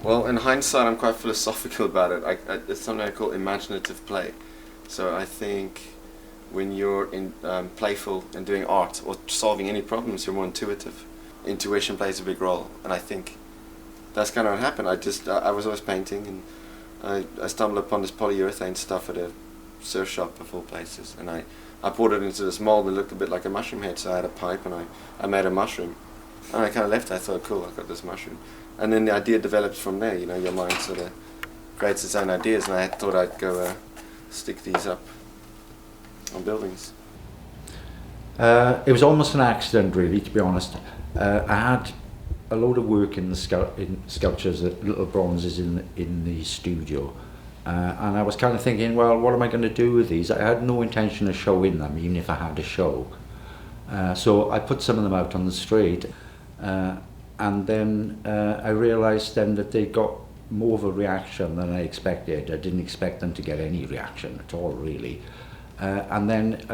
Well, in hindsight, I'm quite philosophical about it. It's something I call imaginative play. So I think when you're playful and doing art or solving any problems, you're more intuitive. Intuition plays a big role, and I think that's kind of what happened. I was always painting, and I stumbled upon this polyurethane stuff at a surf shop of all places, and I poured it into this mold and it looked a bit like a mushroom head, so I had a pipe and I made a mushroom. And I kind of left it. I thought, cool, I've got this mushroom. And then the idea develops from there, you know, your mind sort of creates its own ideas, and I thought I'd go stick these up on buildings. It was almost an accident, really, to be honest. I had a load of work in sculptures, little bronzes in the studio, and I was kind of thinking, well, what am I going to do with these? I had no intention of showing them, even if I had a show. So I put some of them out on the street, and then I realised then that they got more of a reaction than I expected. I didn't expect them to get any reaction at all, really. And then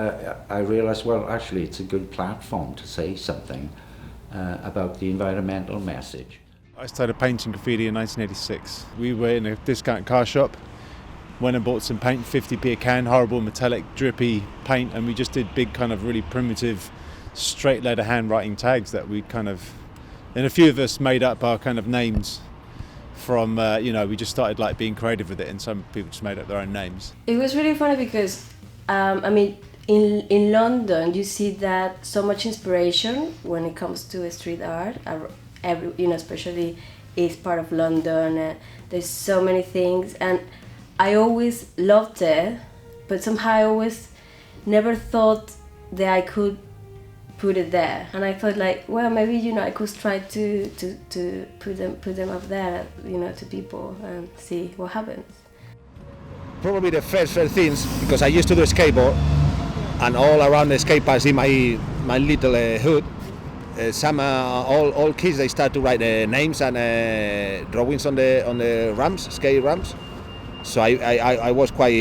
I realised, well, actually, it's a good platform to say something about the environmental message. I started painting graffiti in 1986. We were in a discount car shop, went and bought some paint, 50p a can, horrible metallic drippy paint, and we just did big kind of really primitive straight letter handwriting tags that we kind of, and a few of us made up our kind of names from, we just started like being creative with it, and some people just made up their own names. It was really funny because, in London, you see that so much inspiration when it comes to street art. Especially East part of London. There's so many things, and I always loved it, but somehow I always never thought that I could put it there. And I thought, like, well, maybe I could try to put them up there, to people and see what happens. Probably the first things, because I used to do skateboard, and all around the skate parks in my little hood, some all kids, they start to write names and drawings on the ramps, skate ramps. So I was quite,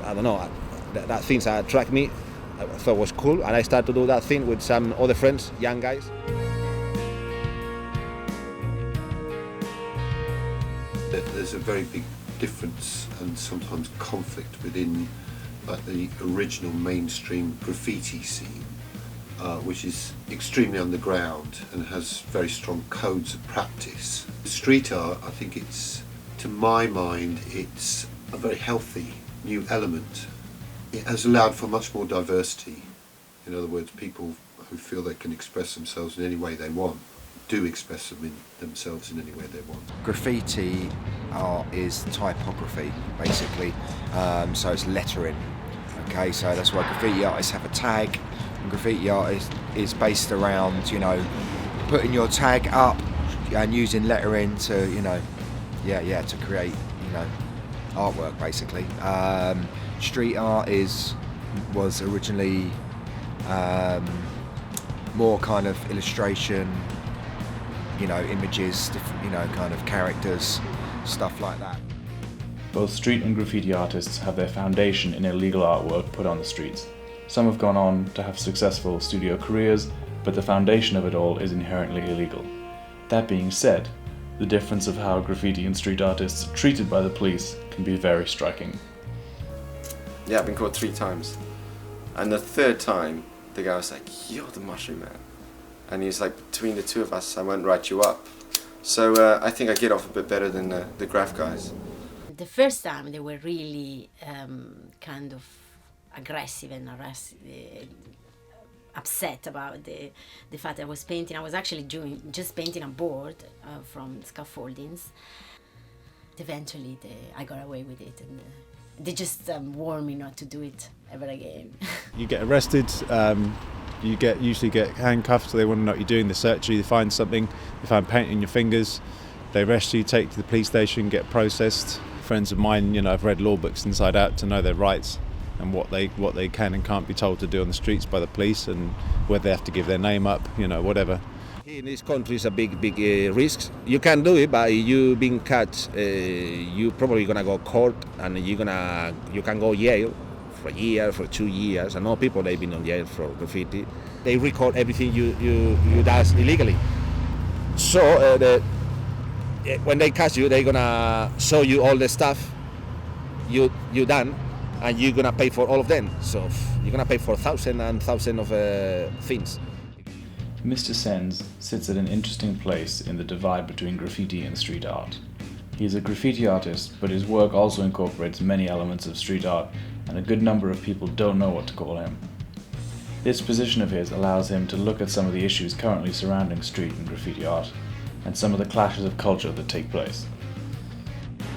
I don't know, that things attract me. I thought it was cool, and I started to do that thing with some other friends, young guys. There's a very big difference and sometimes conflict within the original mainstream graffiti scene, which is extremely underground and has very strong codes of practice. Street art, I think to my mind, it's a very healthy new element. It has allowed for much more diversity. In other words, people who feel they can express themselves in any way they want do express themselves in any way they want. Graffiti art is typography, basically, so it's lettering. Okay, so that's why graffiti artists have a tag, and graffiti art is based around, putting your tag up and using lettering to, to create, artwork, basically. Street art was originally more kind of illustration, images, different, kind of characters, stuff like that. Both street and graffiti artists have their foundation in illegal artwork put on the streets. Some have gone on to have successful studio careers, but the foundation of it all is inherently illegal. That being said, the difference of how graffiti and street artists are treated by the police can be very striking. Yeah, I've been caught 3 times. And the 3rd time, the guy was like, "You're the mushroom man." And he was like, "Between the two of us, I won't write you up." So I think I get off a bit better than the graph guys. The first time they were really kind of aggressive and upset about the fact I was painting. I was actually just painting a board from scaffoldings. Eventually I got away with it, and they just warned me not to do it ever again. You get arrested, you usually get handcuffed, so they want to know what you're doing. They search you, they find something, they find paint in your fingers, they arrest you, take you to the police station, get processed. Friends of mine, have read law books inside out to know their rights and what they can and can't be told to do on the streets by the police, and whether they have to give their name up, whatever. In this country, it's a big risk. You can do it, but you being caught, you probably gonna go court, and you can go jail for a year, for 2 years. I know people they've been on jail for graffiti. They record everything you does illegally. So when they catch you, they're gonna show you all the stuff you done, and you're gonna pay for all of them. So you're gonna pay for thousands and thousands of things. Mr. Sens sits at an interesting place in the divide between graffiti and street art. He is a graffiti artist, but his work also incorporates many elements of street art, and a good number of people don't know what to call him. This position of his allows him to look at some of the issues currently surrounding street and graffiti art, and some of the clashes of culture that take place.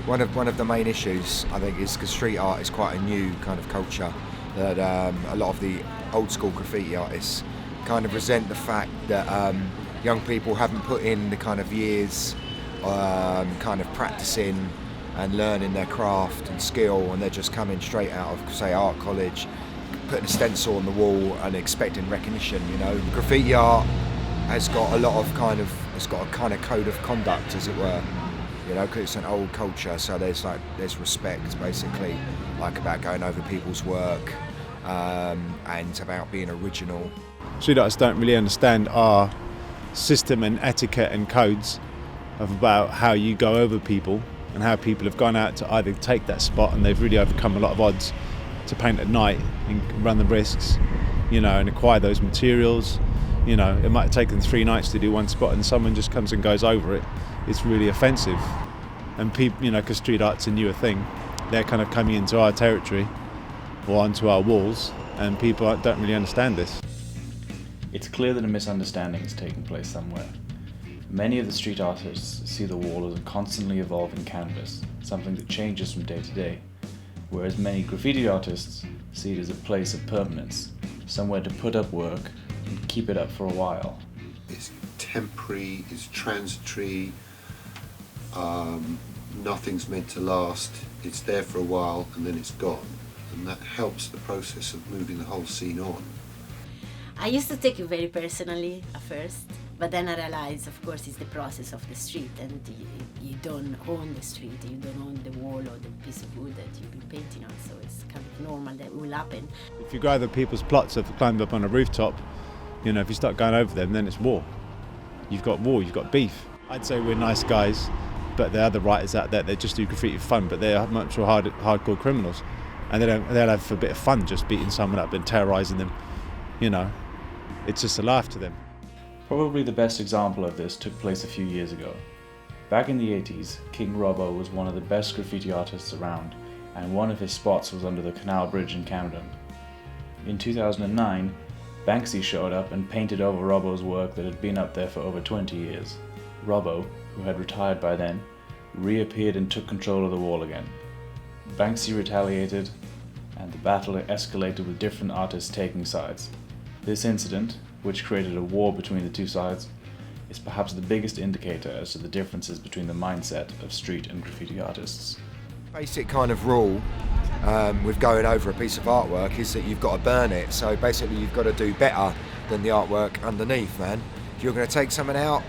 One of the main issues, I think, is because street art is quite a new kind of culture, that a lot of the old school graffiti artists kind of resent the fact that young people haven't put in the kind of years kind of practicing and learning their craft and skill, and they're just coming straight out of, say, art college, putting a stencil on the wall and expecting recognition. You know, graffiti art has got a lot of it's got a kind of code of conduct, as it were. You know, because it's an old culture, so there's respect, basically, like about going over people's work and about being original. Street artists don't really understand our system and etiquette and codes of about how you go over people, and how people have gone out to either take that spot and they've really overcome a lot of odds to paint at night and run the risks, you know, and acquire those materials. You know, it might have taken 3 nights to do one spot, and someone just comes and goes over it. It's really offensive. And people, you know, because street art's a newer thing, they're kind of coming into our territory or onto our walls, and people don't really understand this. It's clear that a misunderstanding is taking place somewhere. Many of the street artists see the wall as a constantly evolving canvas, something that changes from day to day, whereas many graffiti artists see it as a place of permanence, somewhere to put up work and keep it up for a while. It's temporary, it's transitory, nothing's meant to last, it's there for a while and then it's gone, and that helps the process of moving the whole scene on. I used to take it very personally at first, but then I realized, of course, it's the process of the street, and you don't own the street, you don't own the wall or the piece of wood that you've been painting on, so it's kind of normal that it will happen. If you go over people's plots, if you climbed up on a rooftop, you know, if you start going over them, then it's war. You've got war, you've got beef. I'd say we're nice guys, but there are other writers out there that just do graffiti for fun, but they're much more hardcore criminals, and they'll have a bit of fun just beating someone up and terrorising them. You know, it's just a laugh to them. Probably the best example of this took place a few years ago. Back in the 80s, King Robbo was one of the best graffiti artists around, and one of his spots was under the Canal Bridge in Camden. In 2009, Banksy showed up and painted over Robbo's work that had been up there for over 20 years. Robbo, who had retired by then, reappeared and took control of the wall again. Banksy retaliated, and the battle escalated with different artists taking sides. This incident, which created a war between the two sides, is perhaps the biggest indicator as to the differences between the mindset of street and graffiti artists. Basic kind of rule with going over a piece of artwork is that you've got to burn it. So basically you've got to do better than the artwork underneath, man. If you're going to take something out,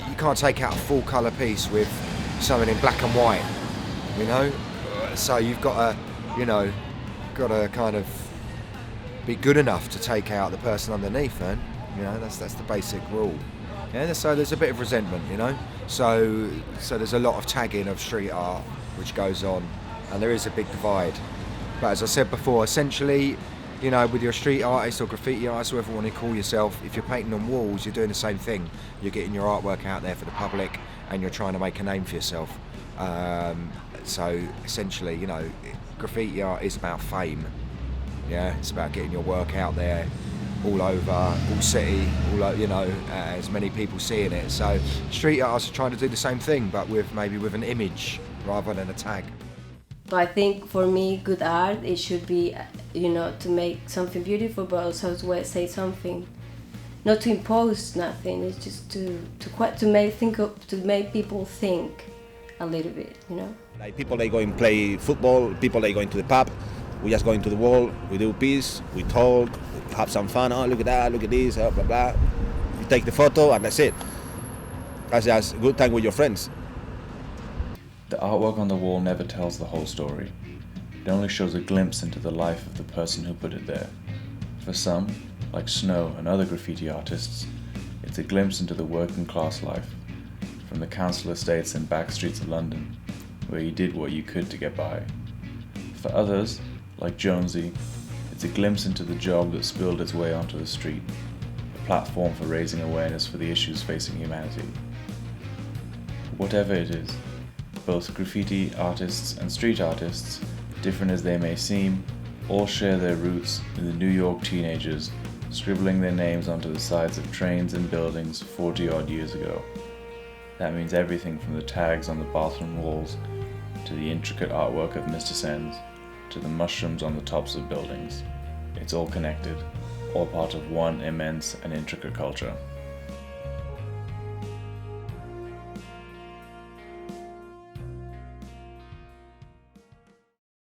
you can't take out a full colour piece with something in black and white, you know? So you've got to, you know, kind of be good enough to take out the person underneath, man. You know, that's the basic rule. Yeah, so there's a bit of resentment, you know. So there's a lot of tagging of street art which goes on, and there is a big divide. But as I said before, essentially, you know, with your street artist or graffiti artist, whoever you want to call yourself, if you're painting on walls, you're doing the same thing. You're getting your artwork out there for the public, and you're trying to make a name for yourself. So essentially, you know, graffiti art is about fame. Yeah, it's about getting your work out there all over, all city, you know, as many people seeing it. So street artists are trying to do the same thing, but maybe with an image rather than a tag. I think for me, good art, it should be, you know, to make something beautiful, but also to say something, not to impose nothing. It's just to make people think a little bit, you know. Like people, they go and play football. People, they go into the pub. We just go into the wall. We do peace. We talk. We have some fun. Oh, look at that. Look at this. Blah blah blah. You take the photo, and that's it. That's just a good time with your friends. The artwork on the wall never tells the whole story. It only shows a glimpse into the life of the person who put it there. For some, like Snow and other graffiti artists, it's a glimpse into the working class life, from the the council estates and back streets of London, where you did what you could to get by. For others, like Jonesy, it's a glimpse into the job that spilled its way onto the street, a platform for raising awareness for the issues facing humanity. Whatever it is, both graffiti artists and street artists, different as they may seem, all share their roots in the New York teenagers scribbling their names onto the sides of trains and buildings 40 odd years ago. That means everything from the tags on the bathroom walls, to the intricate artwork of Mr. Sens, to the mushrooms on the tops of buildings. It's all connected, all part of one immense and intricate culture.